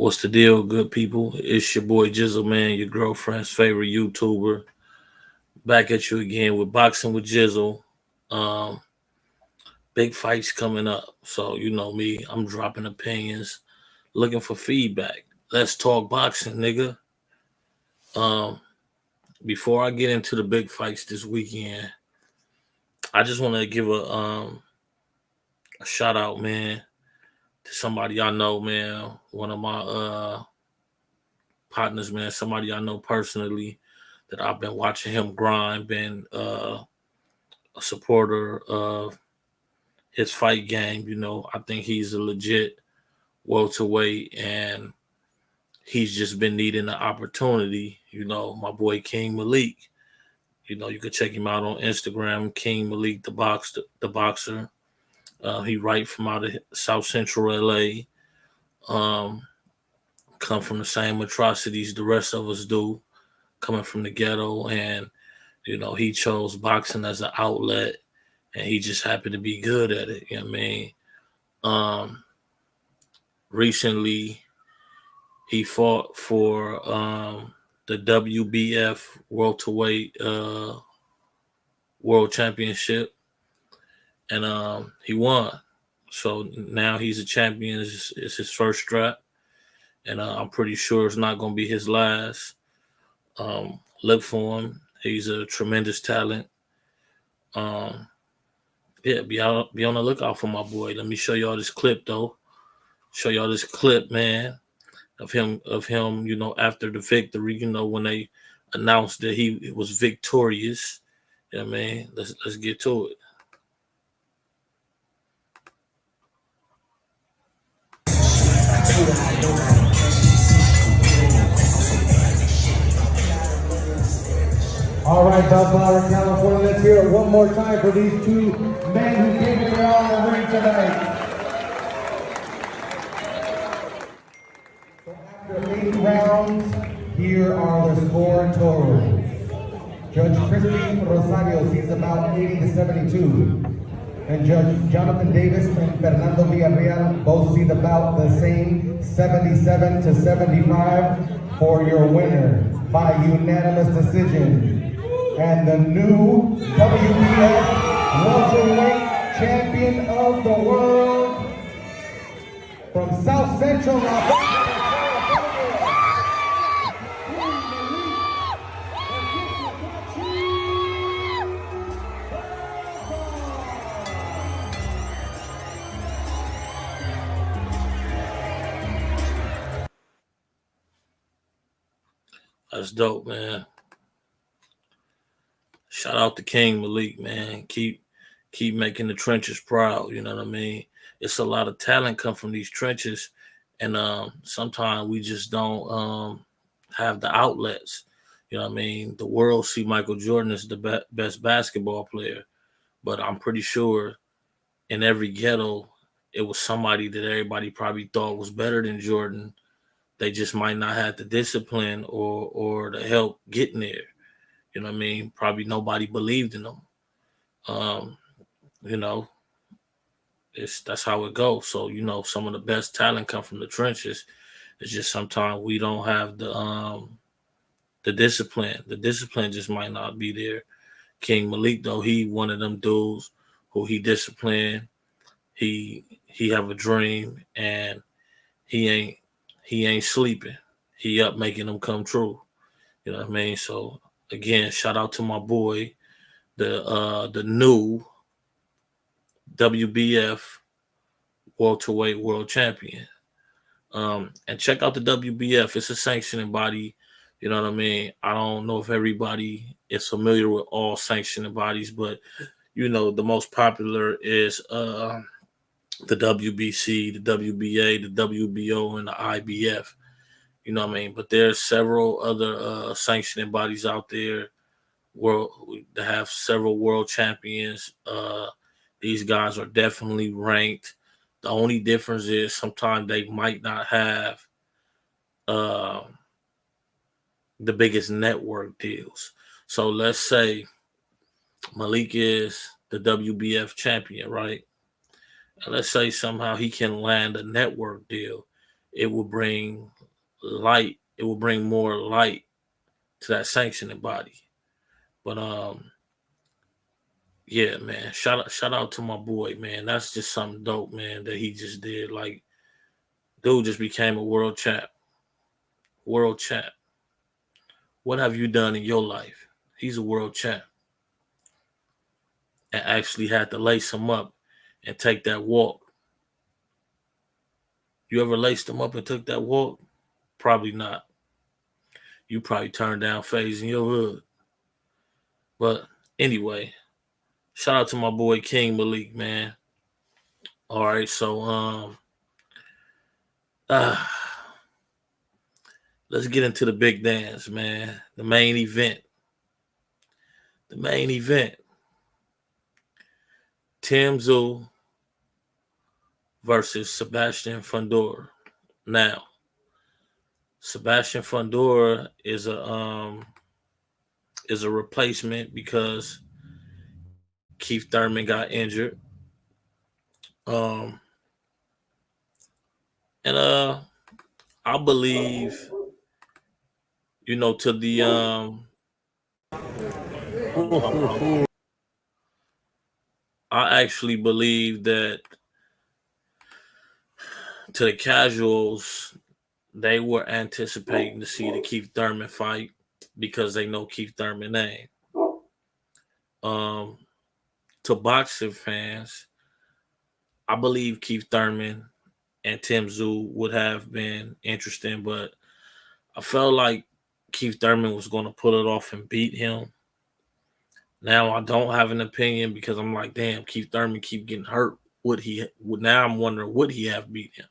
What's the deal, good people? It's your boy Gizzle Man, your girlfriend's favorite YouTuber. Back at you again with Boxing with Gizzle. Um, Big fights coming up. So you know me, I'm dropping opinions, looking for feedback. Let's talk boxing, nigga. Um, Before I get into the big fights this weekend, I just want to give a shout out, man, to somebody I know, man. One of my partners, man, somebody I know personally that I've been watching him grind, been a supporter of his fight game. You know, I think he's a legit welterweight, and he's just been needing the opportunity. You know, my boy King Mylik. You know, you can check him out on Instagram, King Mylik, the boxer. He right from out of South Central LA. Um, come from the same atrocities the rest of us do, coming from the ghetto, and you know, he chose boxing as an outlet, and he just happened to be good at it. You know what I mean? Um, Recently, he fought for the WBF welterweight world championship, and he won. So now he's a champion. It's his first strap, and I'm pretty sure it's not going to be his last. Look for him. He's a tremendous talent. Um, yeah, be on the lookout for my boy. Let me show y'all this clip though. Show y'all this clip, man, of him. You know, after the victory. You know, when they announced that he was victorious. Yeah, man. Let's get to it. All right, Bellflower, California, let's hear it one more time for these two men who gave it their all in the ring tonight. So after 8 rounds, here are the score totals. Judge Christy Rosario sees about 80 to 72. And Judge Jonathan Davis and Fernando Villarreal both see about the same, 77 to 75 for your winner by unanimous decision. And the new WBF welterweight champion of the world from South Central That's dope, man. Shout out to King Mylik, man. Keep making the trenches proud. You know what I mean? It's a lot of talent come from these trenches, and sometimes we just don't have the outlets. You know what I mean? The world see Michael Jordan as the best basketball player, but I'm pretty sure in every ghetto it was somebody that everybody probably thought was better than Jordan. They just might not have the discipline or the help getting there. You know what I mean? Probably nobody believed in them. Um, you know, that's how it goes. So, you know, some of the best talent come from the trenches. It's just sometimes we don't have the discipline. The discipline just might not be there. King Mylik, though, he one of them dudes who he disciplined. He have a dream, and he ain't sleeping. He up making them come true. You know what I mean? So again, shout out to my boy, the new WBF welterweight world champion. And check out the WBF. It's a sanctioning body. You know what I mean? I don't know if everybody is familiar with all sanctioning bodies, but you know the most popular is the WBC, the WBA, the WBO, and the IBF. You know what I mean? But there's several other sanctioning bodies out there world that have several world champions. These guys are definitely ranked. The only difference is sometimes they might not have uh, the biggest network deals. So let's say Mylik is the WBF champion, right? And let's say somehow he can land a network deal. It will bring light. It will bring more light to that sanctioning body. But yeah, man. Shout out to my boy, man. That's just something dope, man, that he just did. Like, dude just became a world champ. World champ. What have you done in your life? He's a world champ. And actually had to lace him up and take that walk. You ever laced him up and took that walk? Probably not. You probably turned down phase in your hood. But anyway, shout out to my boy King Mylik, man. All right, so uh let's get into the big dance, man. The main event. The main event. Tszyu versus Sebastian Fundora. Now, Sebastian Fundora is a replacement because Keith Thurman got injured. Um and I believe, to the I actually believe that to the casuals, they were anticipating to see the Keith Thurman fight because they know Keith Thurman name. Um, to boxing fans, I believe Keith Thurman and Tszyu would have been interesting, but I felt like Keith Thurman was going to pull it off and beat him. Now I don't have an opinion because I'm like, damn, Keith Thurman keep getting hurt. Now I'm wondering, would he have beat him?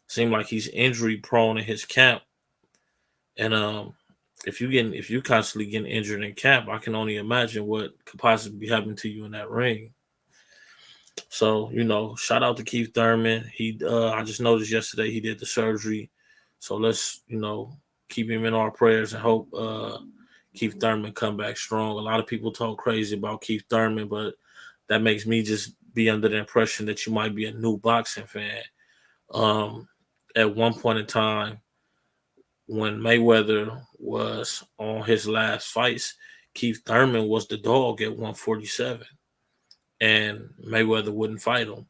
Seemed like he's injury prone in his camp, and if you constantly getting injured in camp, I can only imagine what could possibly happen to you in that ring. So shout out to Keith Thurman. I just noticed yesterday he did the surgery, so let's keep him in our prayers and hope Keith Thurman come back strong. A lot of people talk crazy about Keith Thurman, but that makes me just be under the impression that you might be a new boxing fan. At one point in time, when Mayweather was on his last fights, Keith Thurman was the dog at 147, and Mayweather wouldn't fight him.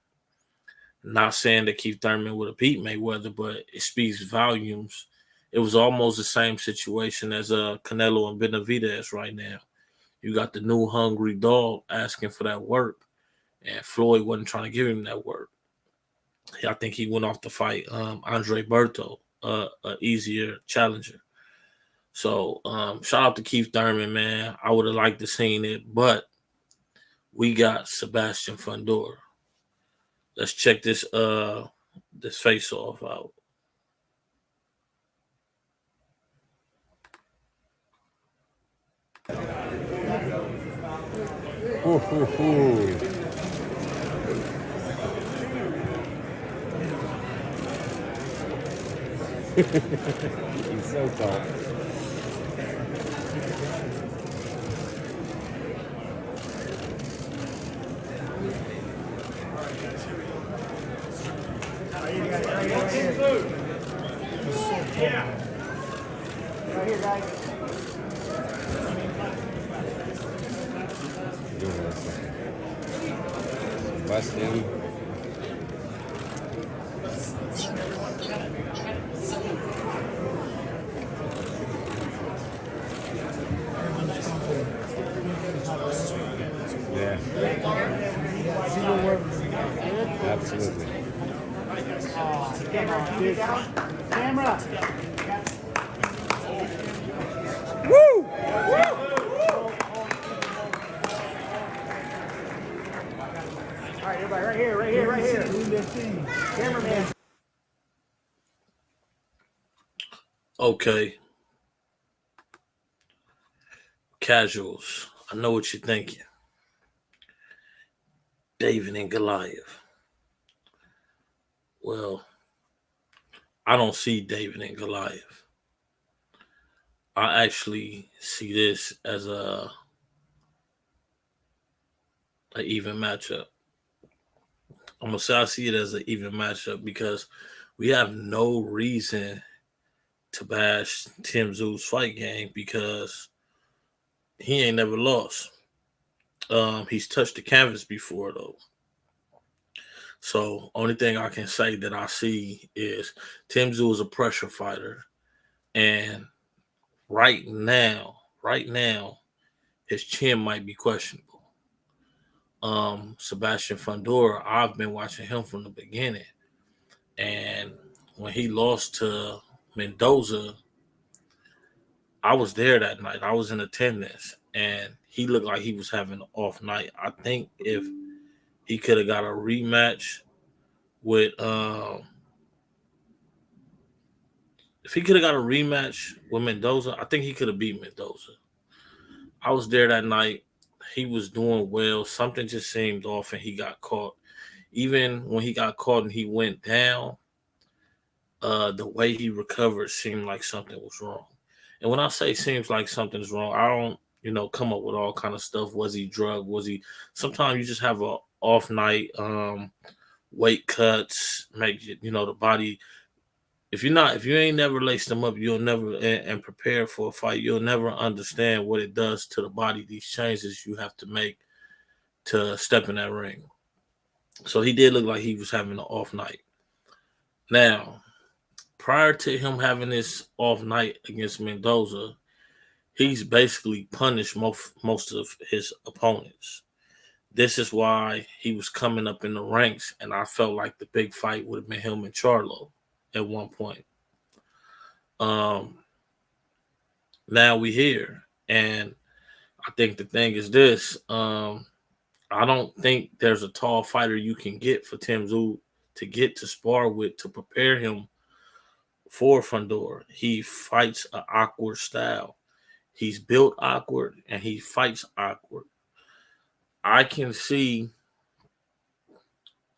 Not saying that Keith Thurman would have beat Mayweather, but it speaks volumes. It was almost the same situation as Canelo and Benavidez right now. You got the new hungry dog asking for that work, and Floyd wasn't trying to give him that work. I think he went off to fight Andre Berto, an easier challenger. So shout out to Keith Thurman, man. I would have liked to seen it, but we got Sebastian Fundora. Let's check this face off out. He's so tall. Right here, guys. Sebastian. Yeah. Absolutely. Camera. Woo! All right, everybody, right here. Cameraman. Okay. Casuals. I know what you're thinking. David and Goliath. Well, I don't see David and Goliath. I actually see this as a even matchup. I'm gonna say I see it as an even matchup because we have no reason to bash Tim Tszyu's fight game because he ain't never lost. He's touched the canvas before though. So only thing I can say that I see is Tim Tszyu is a pressure fighter. And right now, his chin might be questionable. Sebastian Fundora, I've been watching him from the beginning. And when he lost to Mendoza, I was there that night. I was in attendance, and he looked like he was having an off night. I think if he could have got a rematch with Mendoza, I think he could have beat Mendoza. I was there that night. He was doing well. Something just seemed off, and he got caught. Even when he got caught and he went down, the way he recovered seemed like something was wrong. And when I say seems like something's wrong, I don't, come up with all kind of stuff. Was he drugged? Was he? Sometimes you just have a off night, weight cuts, make the body. If you ain't never laced them up, you'll never and prepare for a fight. You'll never understand what it does to the body. These changes you have to make to step in that ring. So he did look like he was having an off night. Now, prior to him having this off night against Mendoza, he's basically punished most of his opponents. This is why he was coming up in the ranks, and I felt like the big fight would have been him and Charlo at one point. Now we here, and I think the thing is this. I don't think there's a tall fighter you can get for Tim Tszyu to get to spar with to prepare him for Fundora. He fights an awkward style. He's built awkward, and he fights awkward. I can see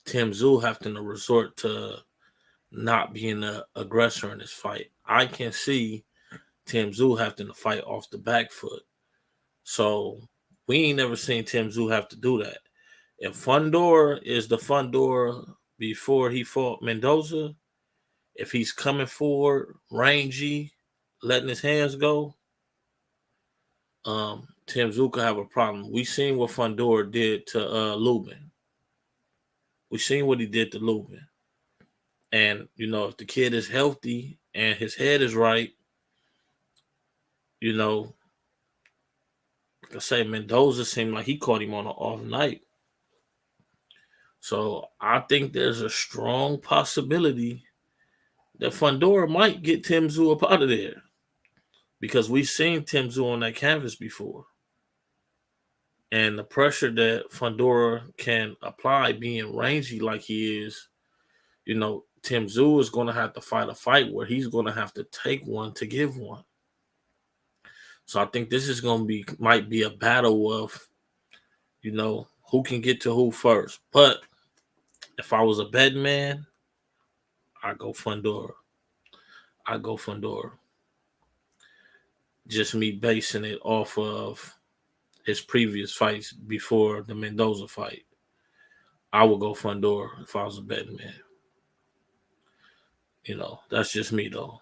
Tim Tszyu having to resort to not being an aggressor in this fight. I can see Tim Tszyu having to fight off the back foot. So we ain't never seen Tim Tszyu have to do that. If Fundora is the Fundora before he fought Mendoza, if he's coming forward, rangy, letting his hands go, Tim Tszyu could have a problem. We seen what Fundora did to Lubin. We seen what he did to Lubin. And, if the kid is healthy and his head is right, like I say, Mendoza seemed like he caught him on an off night. So I think there's a strong possibility that Fundora might get Tim Tszyu up out of there. Because we've seen Tim Tszyu on that canvas before. And the pressure that Fundora can apply being rangy like he is, Tim Tszyu is going to have to fight a fight where he's going to have to take one to give one. So I think this is might be a battle of, who can get to who first. But if I was a betting man, I go Fundora. Just me basing it off of his previous fights before the Mendoza fight. I would go Fundora if I was a betting man. That's just me though.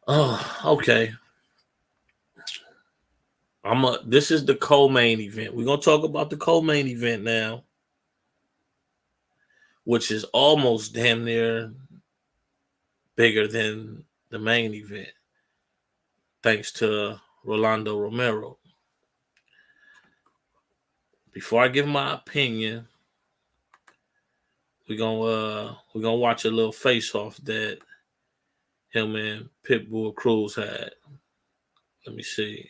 Oh, okay. This is the co-main event. We're gonna talk about the co-main event now, which is almost damn near bigger than the main event, thanks to Rolando Romero. Before I give my opinion, we're gonna watch a little face-off that him and Pitbull Cruz had. Let me see.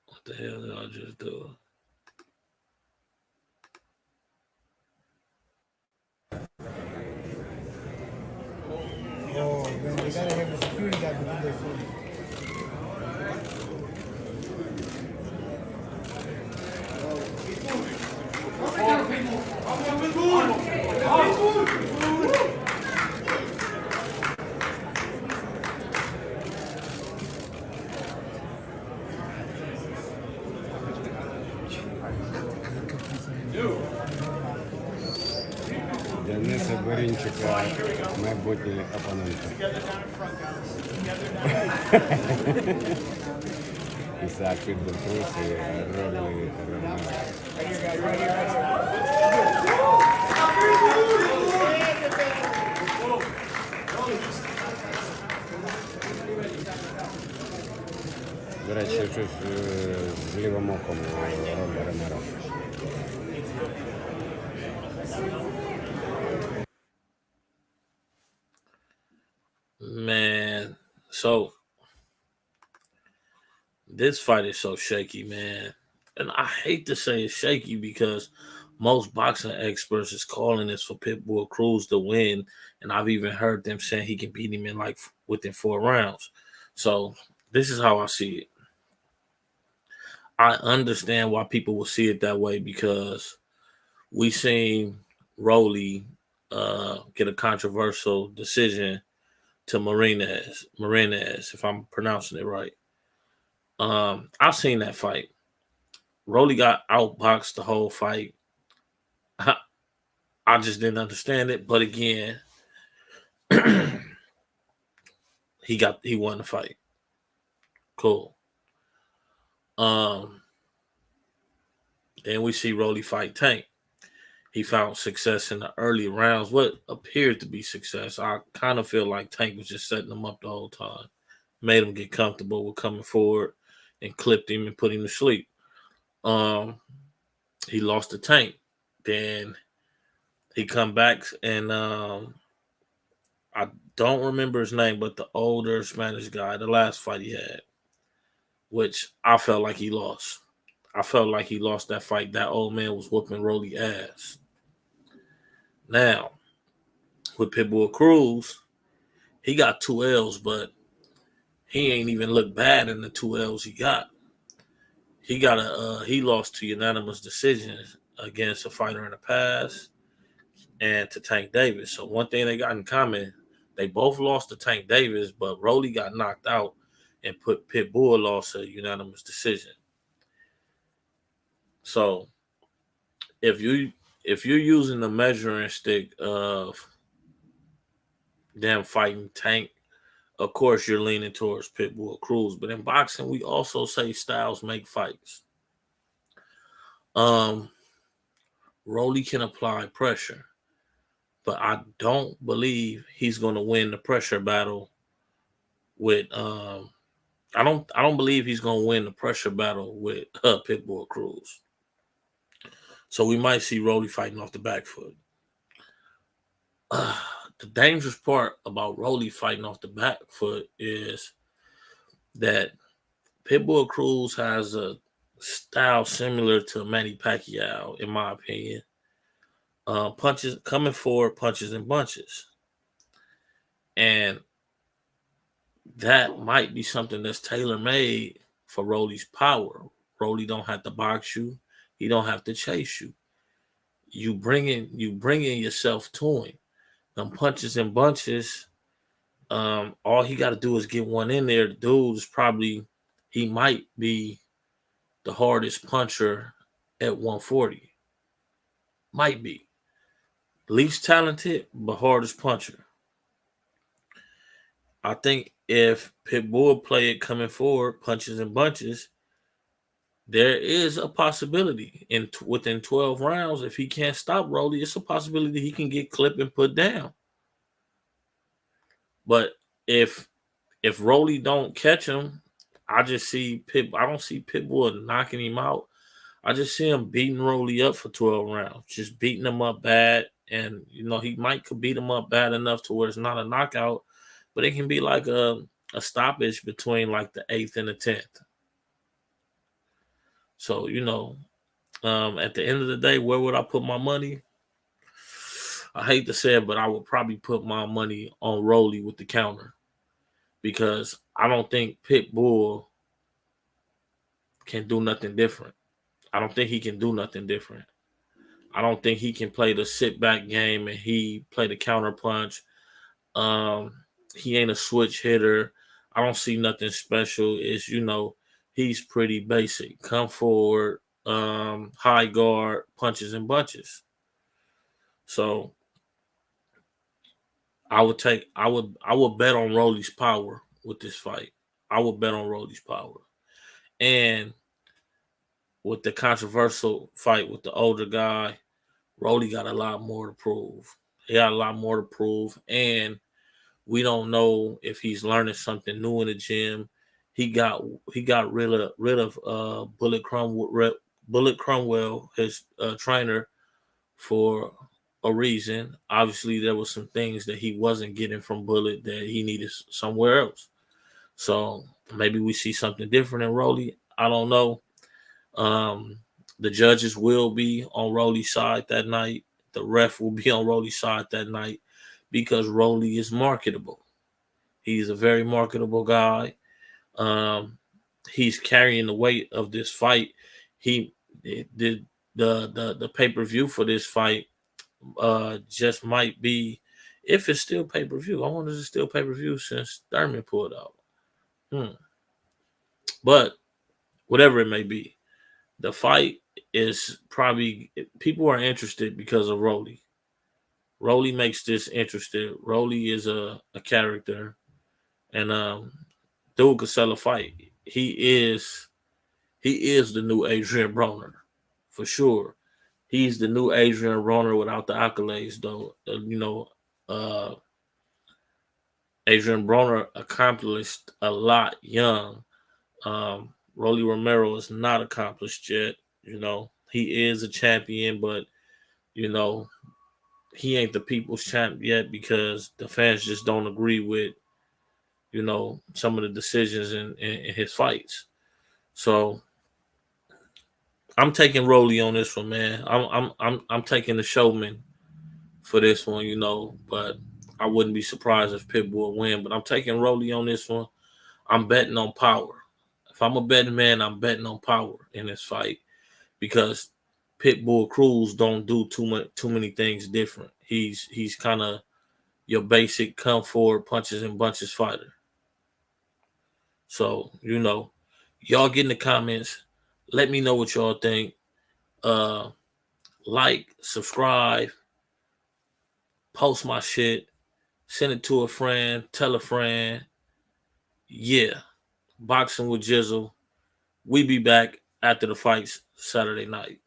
What the hell did I just do? Oh, man, they gotta have a security guy to do this for you. Тваринчика майбутній опонент. Ісаак Питбуль Круз і Ромеро. До речі, щось з лівим оком у Ромеро. Man, so this fight is so shaky, man. And I hate to say it's shaky because most boxing experts is calling this for Pitbull Cruz to win. And I've even heard them saying he can beat him in like within 4 rounds. So this is how I see it. I understand why people will see it that way because we seen Rolly get a controversial decision to Marinez, if I'm pronouncing it right. I've seen that fight. Rolly got outboxed the whole fight. I just didn't understand it, but again, he won the fight. Cool. Then we see Rolly fight Tank. He found success in the early rounds, what appeared to be success. I kind of feel like Tank was just setting him up the whole time. Made him get comfortable with coming forward and clipped him and put him to sleep. He lost to Tank. Then he come back and I don't remember his name, but the older Spanish guy, the last fight he had, which I felt like he lost. I felt like he lost that fight. That old man was whooping Rolly ass. Now, with Pitbull Cruz, he got 2 L's, but he ain't even look bad in the 2 L's he got. He lost to unanimous decision against a fighter in the past and to Tank Davis. So one thing they got in common, they both lost to Tank Davis, but Rolly got knocked out and Pitbull lost a unanimous decision. So if you're using the measuring stick of them fighting Tank, of course you're leaning towards Pitbull Cruz. But in boxing, we also say styles make fights. Rolly can apply pressure, but I don't believe he's going to win the pressure battle with. I don't believe he's going to win the pressure battle with Pitbull Cruz. So we might see Rolly fighting off the back foot. The dangerous part about Rolly fighting off the back foot is that Pitbull Cruz has a style similar to Manny Pacquiao, in my opinion. Punches coming forward, punches and bunches. And that might be something that's tailor-made for Rolly's power. Rolly don't have to box you. He don't have to chase you. You bringing yourself to him. Them punches and bunches, all he got to do is get one in there. The dude is he might be the hardest puncher at 140. Might be. Least talented, but hardest puncher. I think if Pitbull play it coming forward, punches and bunches, there is a possibility within 12 rounds, if he can't stop Rolly, it's a possibility he can get clipped and put down. But if Rolly don't catch him, I don't see Pitbull knocking him out. I just see him beating Rolly up for 12 rounds, just beating him up bad. And, he could beat him up bad enough to where it's not a knockout, but it can be like a stoppage between like the 8th and the 10th. So, at the end of the day, where would I put my money? I hate to say it, but I would probably put my money on Rolly with the counter because I don't think Pitbull can do nothing different. I don't think he can do nothing different. I don't think he can play the sit back game and he play the counter punch. He ain't a switch hitter. I don't see nothing special. It's, he's pretty basic. Come forward, high guard, punches and bunches. So I would bet on Rolly's power with this fight. I would bet on Rolly's power. And with the controversial fight with the older guy, Rolly got a lot more to prove. He got a lot more to prove, and we don't know if he's learning something new in the gym. He got rid of Bullet Crumwell, his trainer, for a reason. Obviously, there was some things that he wasn't getting from Bullet that he needed somewhere else. So maybe we see something different in Rolly. I don't know. Um, the judges will be on Rolly's side that night. The ref will be on Rolly's side that night because Rolly is marketable. He's a very marketable guy. Um, he's carrying the weight of this fight. He did the pay per view for this fight. Just might be, if it's still pay per view. I wonder if it's still pay per view since Thurman pulled out. But whatever it may be, the fight is probably, people are interested because of Rolly. Rolly makes this interested. Rolly is a character, and dude could sell a fight. He is the new Adrian Broner for sure. He's the new Adrian Broner without the accolades, though. Uh, Adrian Broner accomplished a lot young. Rolly Romero is not accomplished yet. He is a champion, but you know he ain't the people's champ yet because the fans just don't agree with some of the decisions in his fights. So I'm taking Rolly on this one, man. I'm taking the showman for this one, but I wouldn't be surprised if Pitbull win. But I'm taking Rolly on this one. I'm betting on power. If I'm a betting man, I'm betting on power in this fight because Pitbull Cruz don't do too many things different. He's kind of your basic come forward punches and bunches fighter. So y'all get in the comments. Let me know what y'all think. Like, subscribe, post my shit, send it to a friend, tell a friend. Yeah, boxing with Gizzle. We be back after the fights Saturday night.